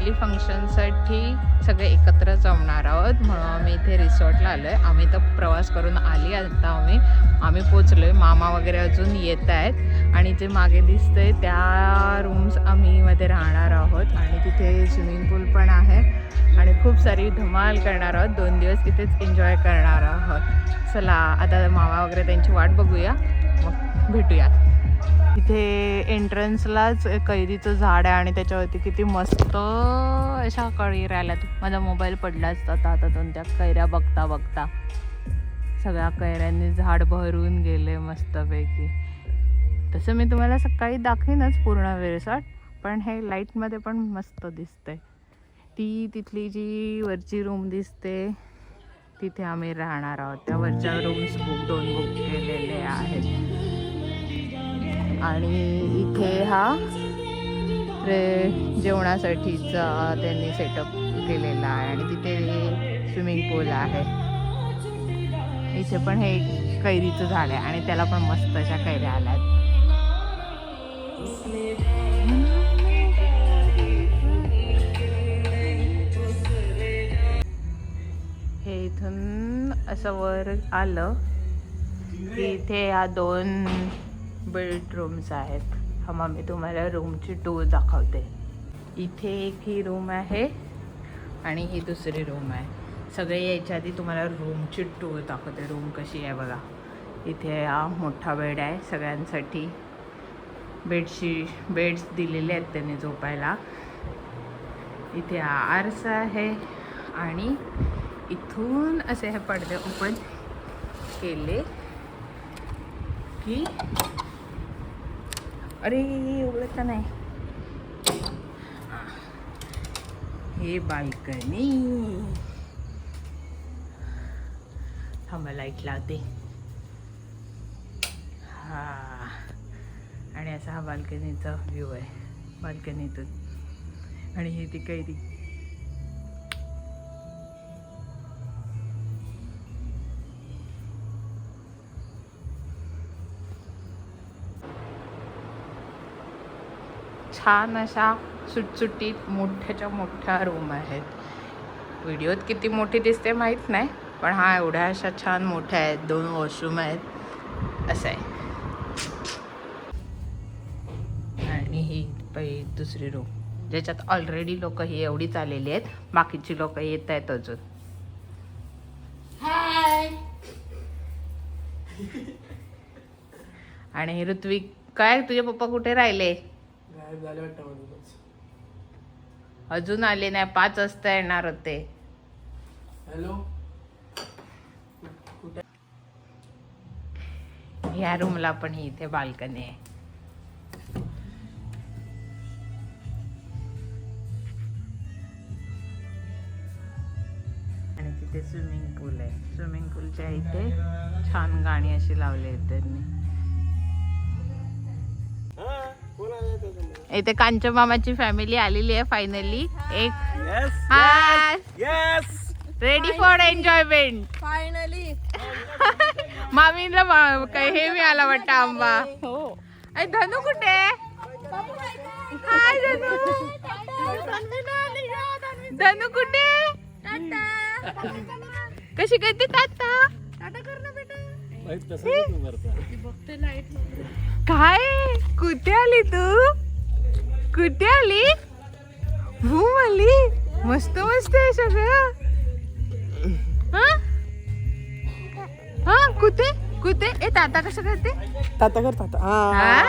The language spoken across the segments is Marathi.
फॅमिली फंक्शनसाठी सगळे एकत्र जमणार आहोत, म्हणून आम्ही इथे रिसॉर्टला आलो आहे. आम्ही तर प्रवास करून आली, आता आम्ही पोचलो आहे. मामा वगैरे अजून येत आहेत आणि जे मागे दिसतंय त्या रूम्स आम्ही मध्ये राहणार आहोत आणि तिथे स्विमिंग पूल पण आहे आणि खूप सारी धमाल करणार आहोत. 2 दिवस इथेच एन्जॉय करणार आहोत. चला आता मामा वगैरे त्यांची वाट बघूया, मग भेटूयात. इथे एंट्रन्सलाच कैरीचं झाड आहे आणि त्याच्यावरती किती मस्त अशा कळी राहिल्यात. माझा मोबाईल पडलाच आता हातातून त्या कैऱ्या बघता बघता. सगळ्या कैऱ्यांनी झाड भरून गेले मस्तपैकी. तसं मी तुम्हाला सकाळी दाखवीनच पूर्ण रिसॉर्ट, पण हे लाईटमध्ये पण मस्त दिसतंय. ती तिथली जी वरची रूम दिसते तिथे आम्ही राहणार आहोत. त्या वरच्या रूम्स 2 बुक केलेले आहेत आणि इथे हा जेवणासाठीचा त्यांनी सेटअप केलेला आहे आणि तिथे स्विमिंग पूल आहे. इथे पण हे कैरीचं झाड आहे आणि त्याला पण मस्त अशा कैऱ्या आल्यात. हे इथून असं वर आलं की इथे ह्या 2 बेडरूम्स आहेत. हा मी तुम्हाला रूमची टूर दाखवते. इथे एक ही रूम आहे आणि ही दुसरी रूम आहे. सगळे यायच्या आधी तुम्हाला रूमची टूर दाखवते. रूम कशी आहे बघा. इथे हा मोठा बेड आहे सगळ्यांसाठी. बेड्स दिलेले आहेत त्यांनी झोपायला. इथे हा आरसा आहे आणि इथून असे हे पडदे ओपन केले की अरे उघडत नाही. हे बाल्कनी. थांबा लाईट लावते. हा आणि असा हा बाल्कनीचा व्ह्यू आहे बाल्कनीतून. आणि ही ती कैरी. छान अशा सुटसुटीत मोठ्याच्या मोठ्या रूम आहेत. व्हिडिओत किती मोठी दिसते माहीत नाही, पण हा एवढ्या अशा छान मोठ्या आहेत. 2 वॉशरूम आहेत असं आहे. आणि ही दुसरी रूम ज्याच्यात ऑलरेडी लोक ही एवढीच आलेली आहेत. बाकीची लोक येत आहेत अजून. हाय. आणि ऋत्विक काय तुझे पप्पा कुठे राहिले? अजून आले नाही. 5 वाजता येणार होते. हॅलो. ह्या रूमला पण इथे बाल्कनी आहे. आणि तिथे स्विमिंग पूल आहे. स्विमिंग पूलच्या इथे छान गाणी अशी लावली आहेत त्यांनी. इथे कांचन मामाची फॅमिली आलेली आहे फायनली. एक हाय रेडी फॉर एन्जॉयमेंट फायनली. मामीला काय हे मिळाला वाटतं आंबा. हो. धनू कुठे? हाय धनू. धनू कुठे? कशी करते टाटा? टाटा कर ना बेटा. काय कुठे आली तू? कुठे आली? भूम आली. मस्त मस्त आहे सगळं. हा कुठे कुठे? ए ताता कसं करते? ताता कर ताता. हाय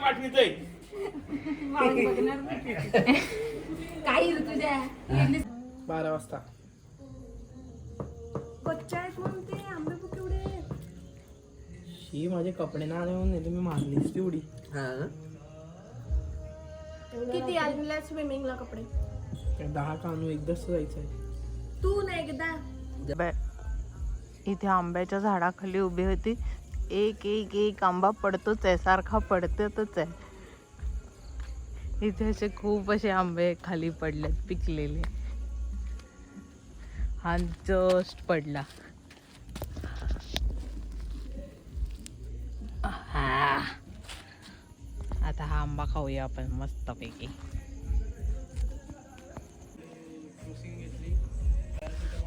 पाठवितोय काही तुझ्या 12 वाजता. बच्चा आहेत म्हणून ते आंबे बुक एवढे. ही माझे कपडे ना आले म्हणून तुम्ही मारलीस तेवढी. किती आलेला स्विमिंगला कपडे? 10 का आणू एकदाच जायचं आहे. तू ना एकदा इथे आंब्याच्या झाडाखाली उभी होती. एक एक एक आंबा पडतोच आहे, सारखा पडतच आहे. इथे असे खूप असे आंबे खाली पडलेत पिकलेले. हा जस्ट पडला. आता हा आंबा खाऊया आपण मस्तपैकी.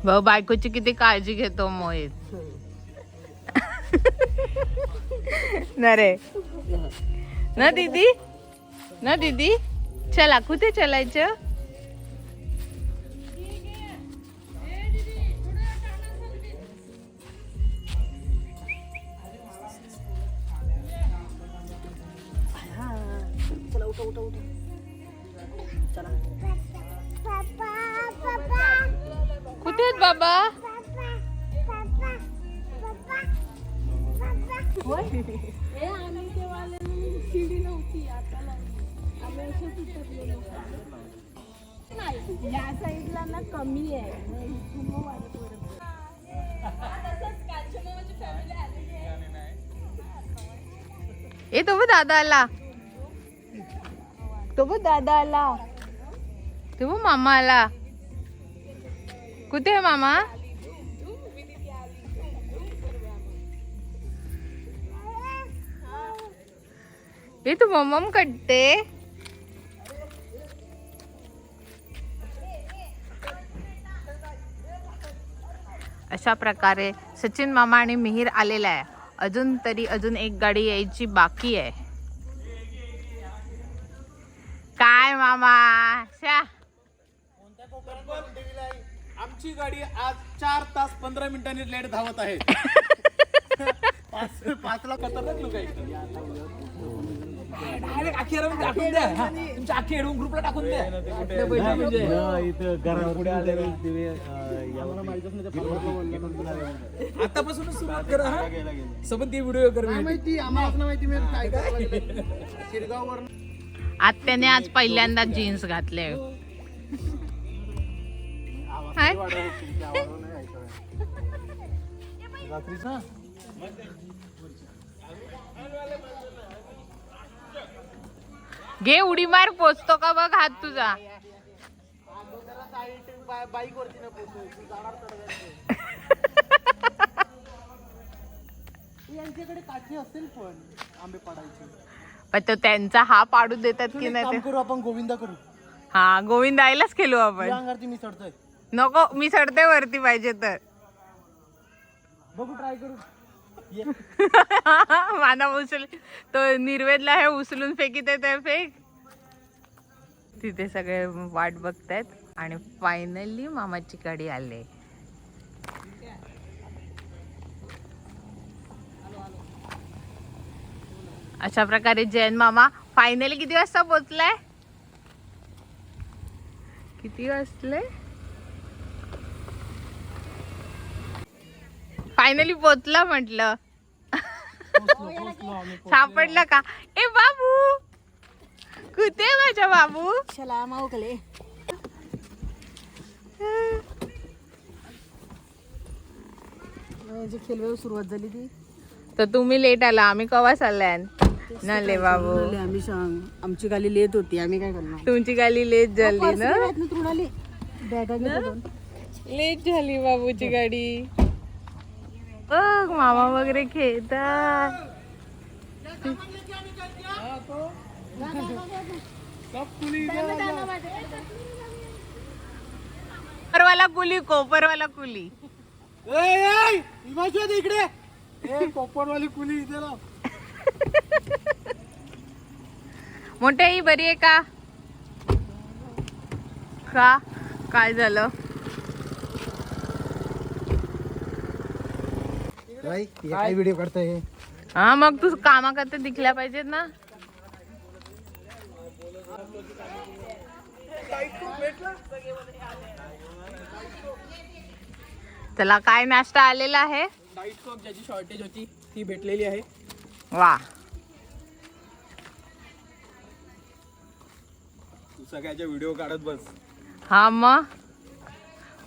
भाऊ बायकोची किती काळजी घेतो मोहित. ना रे ना दीदी, ना दीदी, चला कुठे चलायचं? चला उठा उठा उठा. चला कुठे आहेत बाबा? हे आम्ही तेव्हा शिडी नव्हती, आता आम्ही असेच उतरलेलो. नाही या साईडला ना कमी आहे. ए तो बघ दादा आला, तो बघ दादा आला, तो बघ मामा आला. कुठे आहे मामा? ए तू मम्मम कटते. अशा प्रकारे सचिन मामा आणि मिहीर आलेला आहे. अजून एक गाडी यायची बाकी आहे. काय मामा शा? आमची गाडी आज 4 तास 15 मिनिटांनी लेट धावत आहे. 5ला खतरनाक लोक डायरेक्ट आखी टाकून द्या. तुमच्या आखी एडवून ग्रुपला टाकून द्या. आतापासूनच सुरुवात करा. सोबत ती व्हिडिओ कर. माहिती आम्हाला माहिती शिरगाववर आत्याने आज पहिल्यांदा जीन्स घातले. घे उडी मार, पोचतो का बघ हात तुझा. बाईक वरती यांच्याकडे काठी असेल पण आंबे पाडायचे. पण तो त्यांचा हा पाडू देतात की नाही ते. करू आपण गोविंदा करू. हा गोविंद आईलाच खेळू आपण. अंगावरती मी चढतोय. नको मी चढते वरती पाहिजे तर. बघू ट्राय करू. माझा उचल तो निर्वेदला हे उचलून फेकीत आहे फेक. तिथे सगळे वाट बघतायत आणि फायनली मामाची गाडी आले. अशा प्रकारे जैन मामा फायनली किती वाजता पोहोचलाय? किती वाजले? फायनली पोहोचला म्हटलं. सापडलं का? ए बाबू कुठे माझ्या बाबू? चला माऊकले. जी खेळवे सुरुवात झाली ती तर तुम्ही लेट आला. आम्ही कवा चाललाय नले बाबू? आम्ही सांग आमची गाडी लेट होती. आम्ही काय करणार? तुमची गाडी लेट झाली ना. बॅगा लेट झाली बाबूची गाडी. बघ मामा वगैरे खेळतात. कोपरवाला कुली, कोपरवाला कुली. इकडे कोपरवाली कुली इथे लाव. मोठ्या ही बरी आहे का? का काय झालं? काय व्हिडिओ काढताय? हा मग तू कामा करता दिखल्या पाहिजेत ना. चला काय नाश्ता आलेला आहे? डाईट कोक ज्याची शॉर्टेज होती ती भेटलेली आहे. वा तू सगळ्याच्या व्हिडिओ काढत बस. हा मग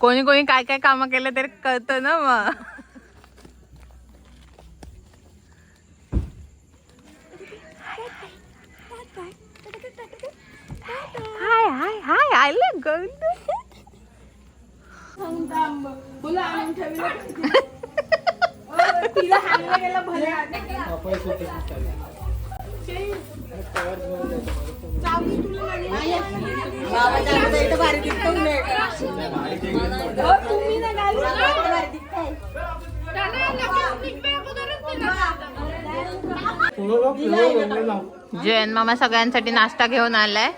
कोणी कोणी काय काय कामं केलं तरी कळतं ना मग. हाय हाय हाय आले गंड. जयन मामा सगळ्यांसाठी नाश्ता घेऊन आलाय.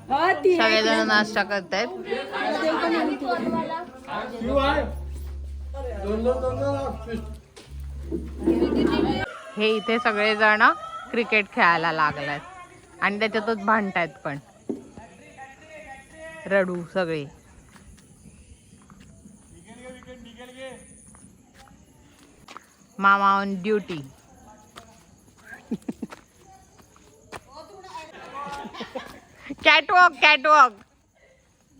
सगळेजण नाश्ता करतायत. हे इथे सगळेजण क्रिकेट खेळायला लागलात आणि त्याच्यातच भांडतायत पण रडू सगळे. मामा ऑन ड्युटी. Catwalk catwalk.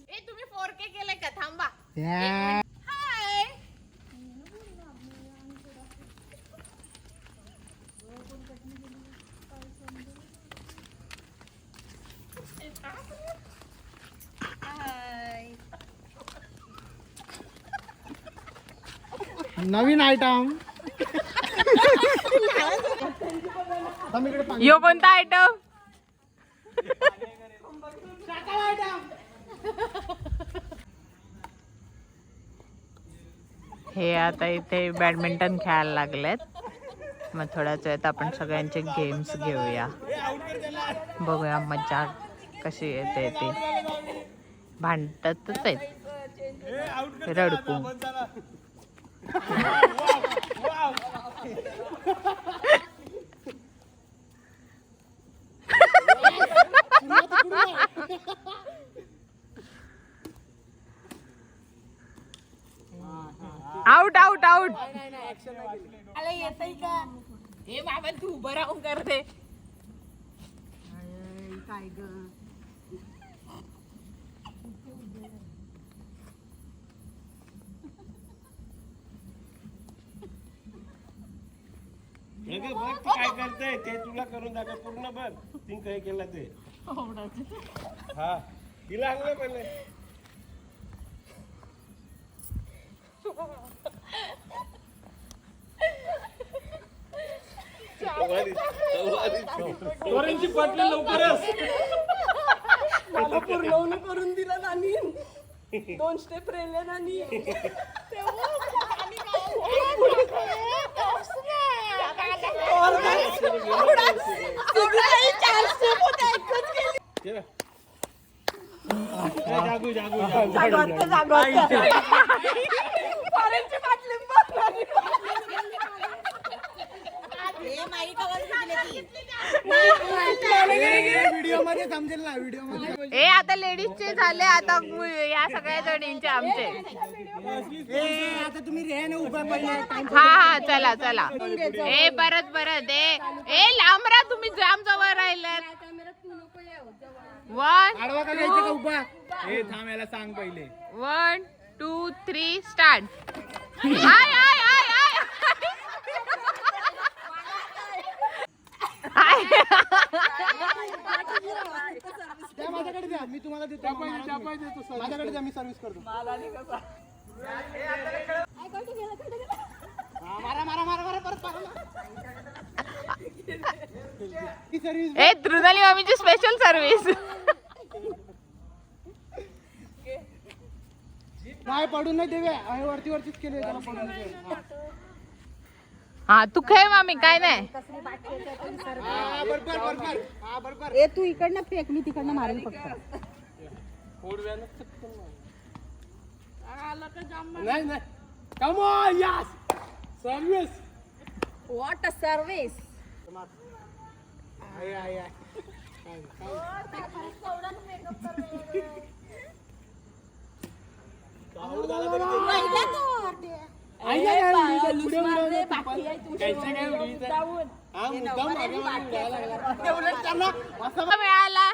ए तुम्ही 4K केलंय का? थांबा. हाय. नवीन आयटम. यो कोणता आयटम? हे आता इथे बॅडमिंटन खेळायला लागलेत. मग थोड्याच वेळात आपण सगळ्यांचे गेम्स घेऊया. बघूया मजा कशी येते ते. भांडतच आहेत रडकू. Out out out. हे बाबा तू उभं राहून करते. काय ग बघ काय करतय ते तुला करून दाखव पूर्ण बघ. ती काय केलं ते. हा तिला आणलं पहिले. पोरांची पटली लवकरच. मला पूर्ण करून दिला नानी. 2 स्टेप राहिले नानी. जागू जागू व्हिडिओ मध्ये समजेल ना. व्हिडिओ मध्ये ए आता लेडीजचे झाले. आता या सगळ्या जणींचे आमचे. आता तुम्ही रेहाने उभा पहिले. हा हा चला चला. ए परत परत. ए लांब राहा तुम्ही. जाम जवळ राहिलात. 1 आडवा का जायचं का उभा. हे थांब याला सांग पहिले. 1 2 3 start. I I I I. त्या माझ्याकडे द्या. मी तुम्हाला देतो. माझ्याकडे द्या. मी सर्व्हिस करतो. मारा मारा मारा मारा परत सर्व्हिस. ए तृणाली मामीची स्पेशल सर्व्हिस. नाही पडून नाही देवे. वरती वरतीच केले त्याला पडून नाही. हा तू खेळ मामी काय नाही. बरोबर बरोबर. हा बरोबर. ए तू इकडनं फेक मी तिकडनं मारेल फक्त. नाही नाही. Come on yes. Service. What a service. I I I. मिळाला.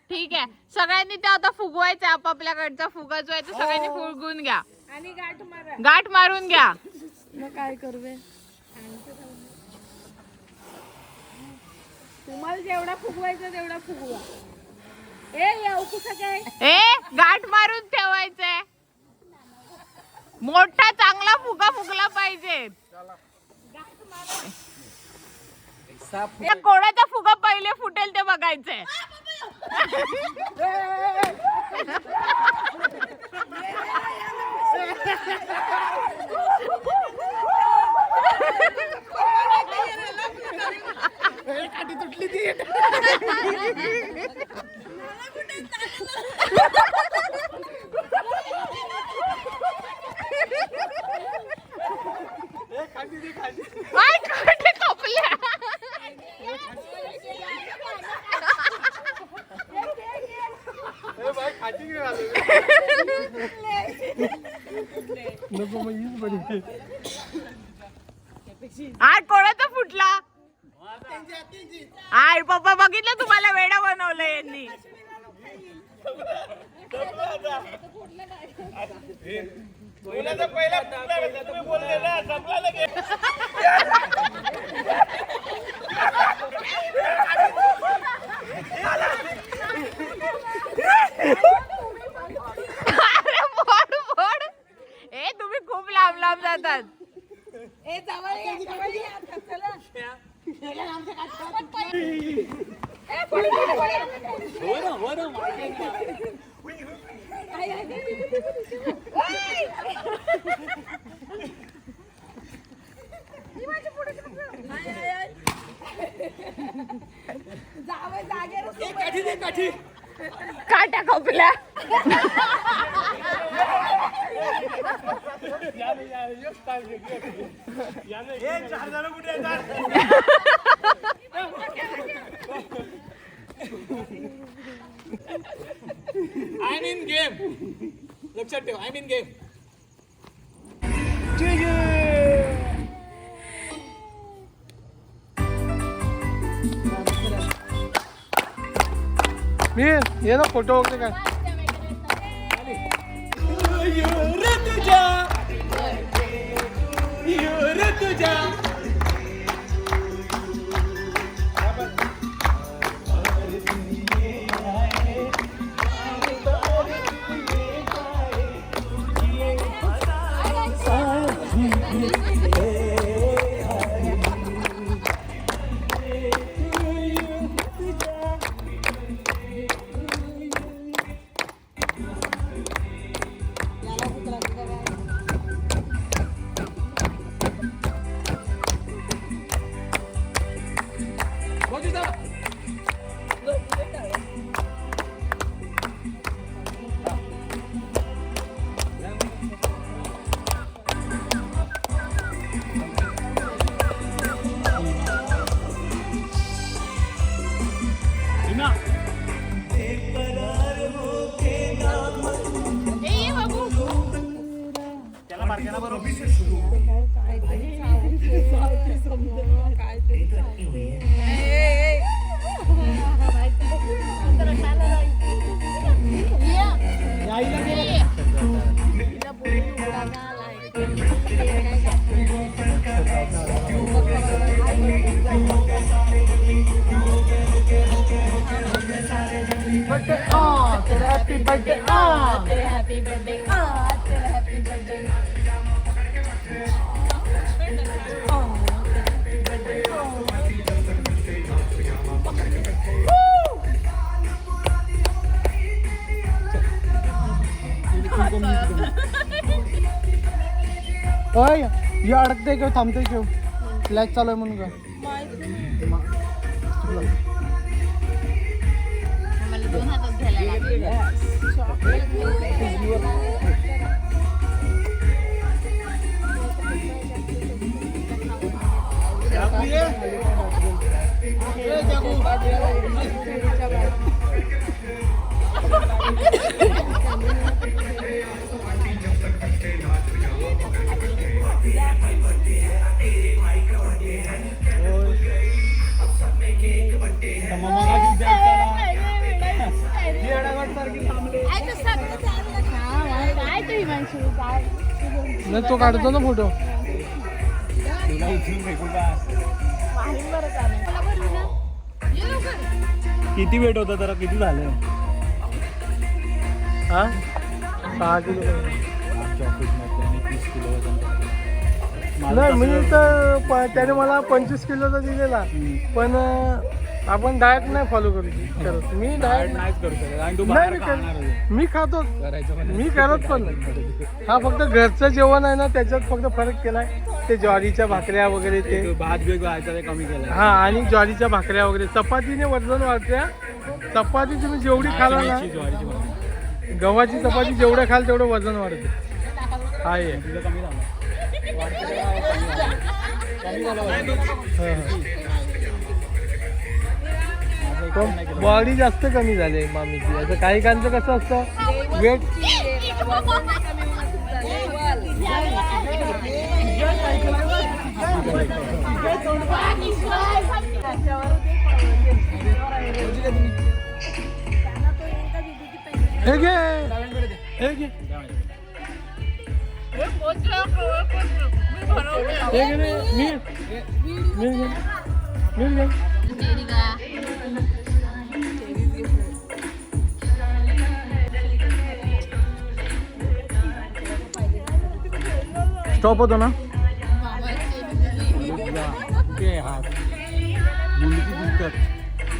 ठीक आहे, सगळ्यांनी ते आता फुगवायचं, आपापल्याकडचा फुगा जो आहे तो सगळ्यांनी फुगवून घ्या आणि गाठ मारा. गाठ मारून घ्या. मग काय करूवे, तुम्हाला जेवढा फुगवायचा तेवढा फुगवा. ए येऊ कुठं काय, ए गाठ मारून ठेवायचंय, मोठा चांगला फुगा फुगला पाहिजे. त्या कोणाचा फुगा पहिले फुटेल ते बघायचंय. तुटली ती. काय काटे कापल्या. नको मग हीच बरी. आज कोणाचा फुटला. आई पप्पा बघितलं तुम्हाला वेडा बनवलं यांनी. पहिला तुम्ही बोलले ना, संपला लगेच. अरे फोड फोड. ए तुम्ही खूप लांब लांब जातात. ए जवळ ये, जवळ ये आता, चला. ए पळ पळ पळ. I, I, I. ही माझ्या पुढे कसं? I, I, I. जावं जागेवर. काठी. काट्या कापल्या. चार जण कुठे येतात. आय मीन गेम, लक्षात ठेव, आय मीन गेम. मी ये ना फोटो वगैरे काय. होय हे अडकते किंवा थांबते किंवा फ्लॅग चालू आहे म्हणून का मला 2 हातात घ्यायला नाही तो काढतो ना फोटो. तुला उचलून फेकू का? किती वेट होता तर किती झालं? हा 6 किलो. नाही मी तर त्याने मला 25 किलोचा दिलेला. पण आपण डाएट नाही फॉलो करू करत. मी डाएट नाहीच करू शकत आणि तू नाही बाहेर मी खाणार आहे. मी खातो. करायचं म्हणजे मी करत पण नाही. हा फक्त घरचं जेवण आहे ना त्याच्यात फक्त फरक केलाय. ते ज्वारीच्या भाकऱ्या वगैरे ते तू भात वेग व्हायचा ते कमी केलं. हा आणि ज्वारीच्या भाकऱ्या वगैरे. चपातीने वजन वाढते. चपाती तुम्ही जेवढी खाला ना ज्वारीची भाकरी. गव्हाची चपाती जेवढं खाल तेवढं वजन वाढते. हा आहे. तुझं कमी झालं. बॉडी जास्त कमी झाली मामीची. आता काही कांचं कसं असतं वेट हे घे हे घे स्टॉप होतो ना.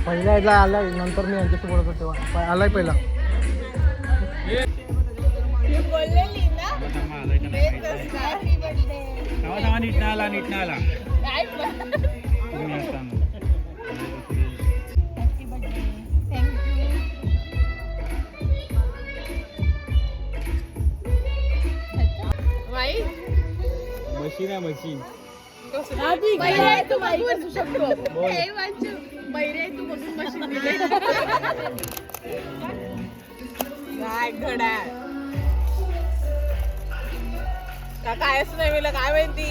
पहिला यायला आलाय नंतर मी यांच्याशी बोलत होतो तेव्हा आलाय पहिला. नीट ना आला नीट ना आला. मशीन आहे मशीन. कायच नाही मिळलं काय माहिती.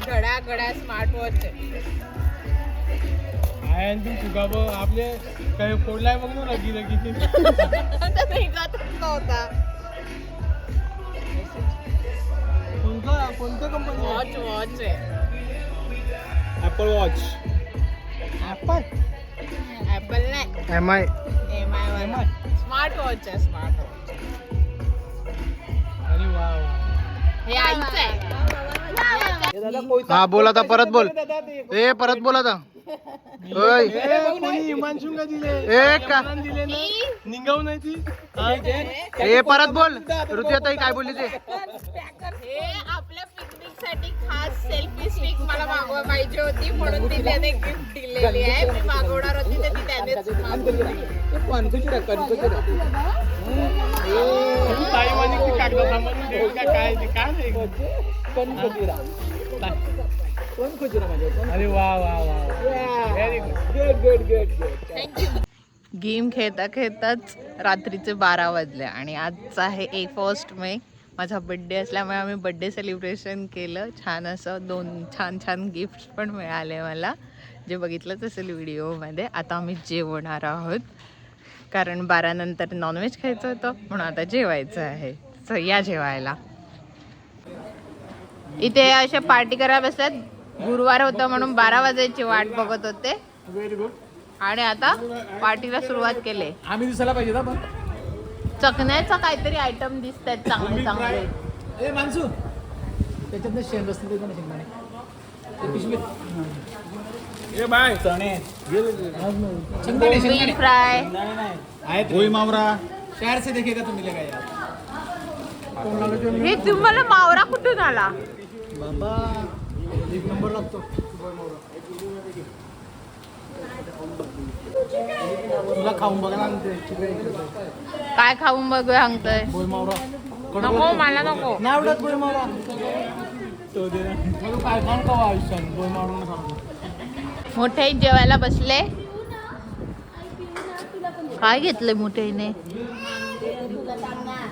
घड्या घड्या स्मार्ट वॉच आहे आणि तू तुका बघ आपले काही फोडलाय बघ ना लगी किती. होता कोणत्या कंपनी वॉच वॉच आहे. Apple watch. ऍपल ऍपल नाही MI MI वाला स्मार्ट वॉच आहे. स्मार्ट वॉच अरे वा वा. हे आईचं आहे. हा बोल आता परत बोल. ए परत बोल आता. ओय कोणी हिमांशुंगा दिले ए का दिले ना निघाव नाही ती. ए परत बोल. ऋतुताई काय बोलली ते. हे आपल्या पिकनिक साठी खास सेल्फी स्टिक मला मागवा पाहिजे होती म्हणून ती त्याने गिफ्ट दिलेली आहे. मी मागवणार होती तर ती त्यानेच मागवली. ताई म्हणे की कागदा सामान देऊ का काय ते काय नाही. अरे वा वा वा व्हेरी गुड. गेम खेळता खेळताच रात्रीचे 12 वाजले आणि आजचा आहे 1 मे. माझा बड्डे असल्यामुळे आम्ही बड्डे सेलिब्रेशन केलं. छान असं 2 छान छान गिफ्ट पण मिळाले मला, जे बघितलंच असेल व्हिडिओमध्ये. आता आम्ही जेवणार आहोत कारण 12 नंतर नॉनव्हेज खायचं होतं म्हणून आता जेवायचं आहे. सो या जेवायला. इथे अशा पार्टी करायला बसल्यात. गुरुवार होतं म्हणून 12 वाजायची वाट बघत होते व्हेरी गुड. आणि आता पार्टीला सुरुवात केली. आम्ही दिसायला पाहिजे ना पण. चकण्याचा काहीतरी आयटम दिसत आहेत चांगले चांगले. ए माणसू त्याच्यात शेण रस्ते देतो ना शेंगदाणे ते पिशवीत. ए बाय चणे शेंगदाणे बोंबील फ्राय. आहेत होई मावरा. शहर से देखेगा तुम्ही लगा यार. हे तुम्हाला मावरा कुठून आला. बाबा 1 नंबर लागतो. तुला खाऊन बघा ना ते काय खाऊन बघू सांगतोय. बोल मावरा. नको मला नको. नाही आवडत बोल मावरा. तो दे ना. काय खाऊन खाऊ आयुष्यात बोल मावरा सांगतो. मोठे जेवायला बसले. काय घेतलंय मोठ्याईने.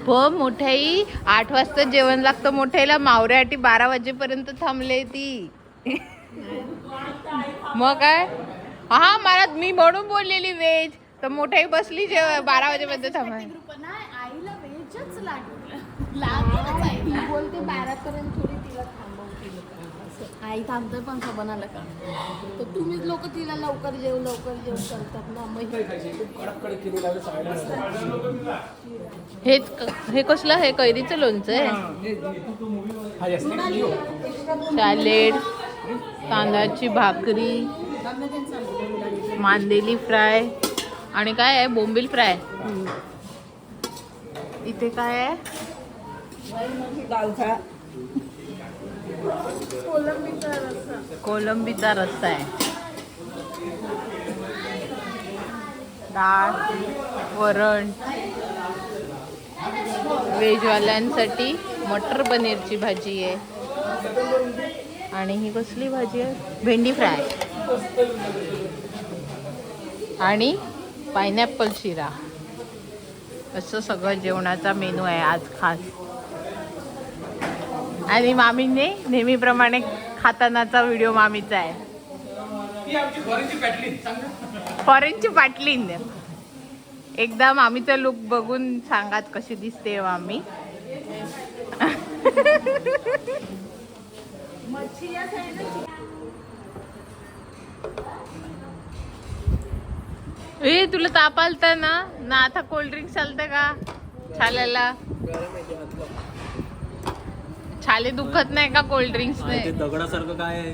हो मोठ्याई 8 वाजता जेवण लागतं मोठ्याईला. मावऱ्यासाठी 12 वाजेपर्यंत थांबले ती. मग काय हा मला मी म्हणून बोललेली वेज तर मोठ्याही बसली 12 वाजेपर्यंत थांबा. नाही आईला वेजच लागतच आईला बोलते 12 पर्यंत थोडी तिला थांबवतील आई थांबते पण बनायला का तर तुम्हीच लोक तिला लवकर जेव करतात ना मग हे कसलं हे कैरीचं लोणचं आहे. सॅलेड, तांदळाची भाकरी, मांदेली फ्राय आणि काय आहे बोंबील फ्राय. इथे काय आहे कोलंबीचा रस्सा आहे. डाळ, वरण, व्हेजवाल्यांसाठी मटर पनीरची भाजी आहे. आणि ही कसली भाजी आहे भेंडी फ्राय आणि पायनॅपल शिरा. असं सगळं जेवणाचा मेनू आहे आज खास. आणि मामीने नेहमीप्रमाणे खातानाचा व्हिडिओ मामीचा आहे. फॉरेनची पाटलीन. एकदा मामीचा लुक बघून सांगात कशी दिसते मामी. ए तुला ताप आलता ना आता कोल्ड्रिंक चालतं का छाल्याला? छाले दुखत नाही का कोल्ड्रिंक्स नाही? दगडासारखं काय आहे?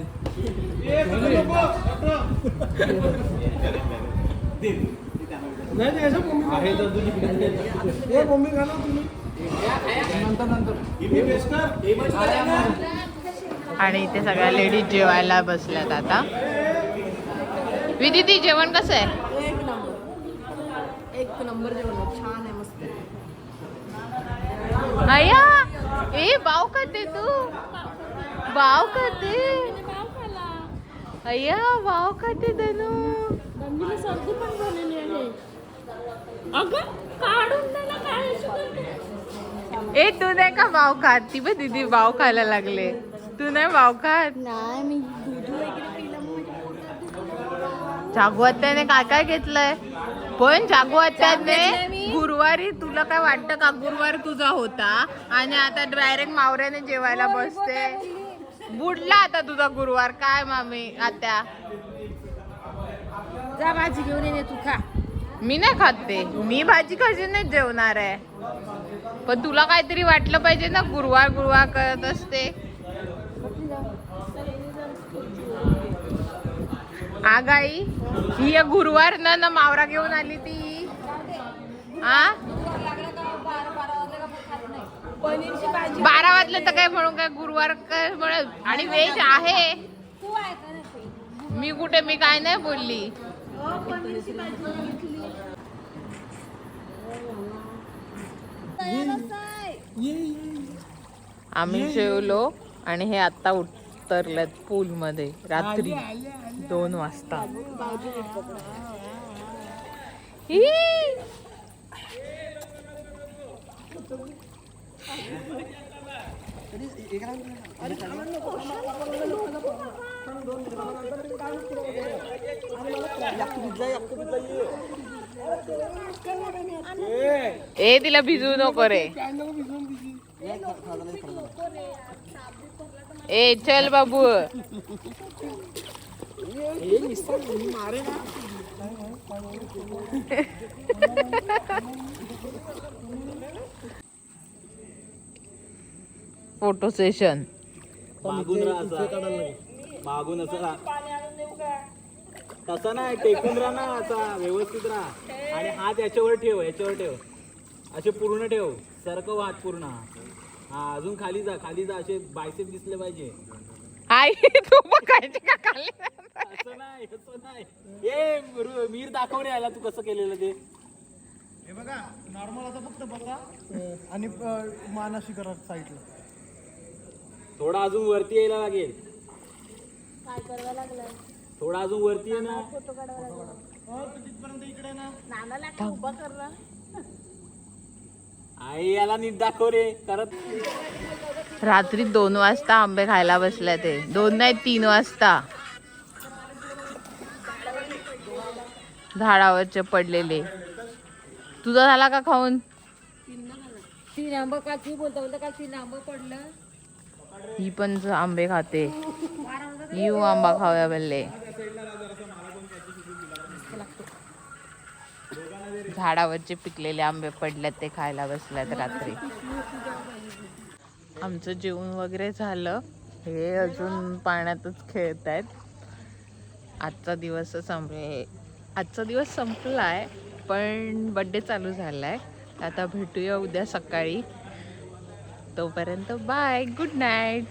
आणि इथे सगळ्या लेडीज जेवायला बसल्यात आता. विदिती जेवण कसं आहे? एक नंबर जेवण छान आहे मस्त. अय्या ए बाव खाते तू बाव खाते. अय्या बाव खाते धनू. सर्दी पण झालेली आहे. अगं काढून दे ना काय. ए तू नाही का बाव खात? ती पण दीदी बाव खायला लागले. तू नाही बाव खात? नाही मी दूध वगैरे पिलं जागू आत्याने काय काय घेतलंय? पण जागू आत्याने गुरुवारी तुला काय वाटतं का गुरुवार तुझा होता आणि आता डायरेक्ट मावऱ्याने जेवायला बसते. बुडला आता तुझा गुरुवार. काय मामी आत्या जा भाजी घेऊन ये तू खा. मी नाही खाते. मी भाजी कशी नाही जेवणार आहे. पण तुला काहीतरी वाटलं पाहिजे ना गुरुवार गुरुवार करत असते. आगाई ही गुरुवार ना मावरा घेऊन आली ती. आ 12 वाजले तर काय म्हणून काय गुरुवार काय म्हणत. आणि व्हेज आहे. मी काय नाही बोलली. आम्ही जेवलो आणि हे आता उतरलेत पूल मध्ये रात्री 2 वाजता. ए तिला भिजू नको रे. ए चल बाबू. Photo session. मागून असं तसं नाही टेकून राहा ना असा व्यवस्थित राहा आणि हात याच्यावर ठेव असे पूर्ण ठेव. सरकव हात पूर्ण. हा अजून खाली जा असे बायसेप दिसले पाहिजे. आई तू बघायचे का खाली? असं नाही ए मीर दाखव रे याला तू कसं केलेलं ते. हे बघा नॉर्मल आता फक्त बघा आणि मान अशी करा साईडला. थोडा अजून वरती यायला लागेल. काय करायला लागलं? थोडा अजून वरती आहे ना. फोटो काढायला लागला. तिथपर्यंत इकडे ना. नानाला उभा करला. आई याला नीट दाखव रे करत. रात्री 2 वाजता आंबे खायला बसल्या ते. 2 नाही 3 वाजता. झाडावरचे पडलेले. तुझा झाला का खाऊन? 3 आंबा का ती बोलता बोलता का 3 आंबा पडलं. ही पण आंबे खाते. यू आंबा खाऊया बोलले. झाडावरचे पिकलेले आंबे पडल्यात ते खायला बसल्यात रात्री. आमचं जेवण वगैरे झालं. हे अजून पाण्यातच खेळत आहेत. आजचा दिवस संपलाय पण बड्डे चालू झालाय. आता भेटूया उद्या सकाळी. तोपर्यंत बाय, गुड नाईट.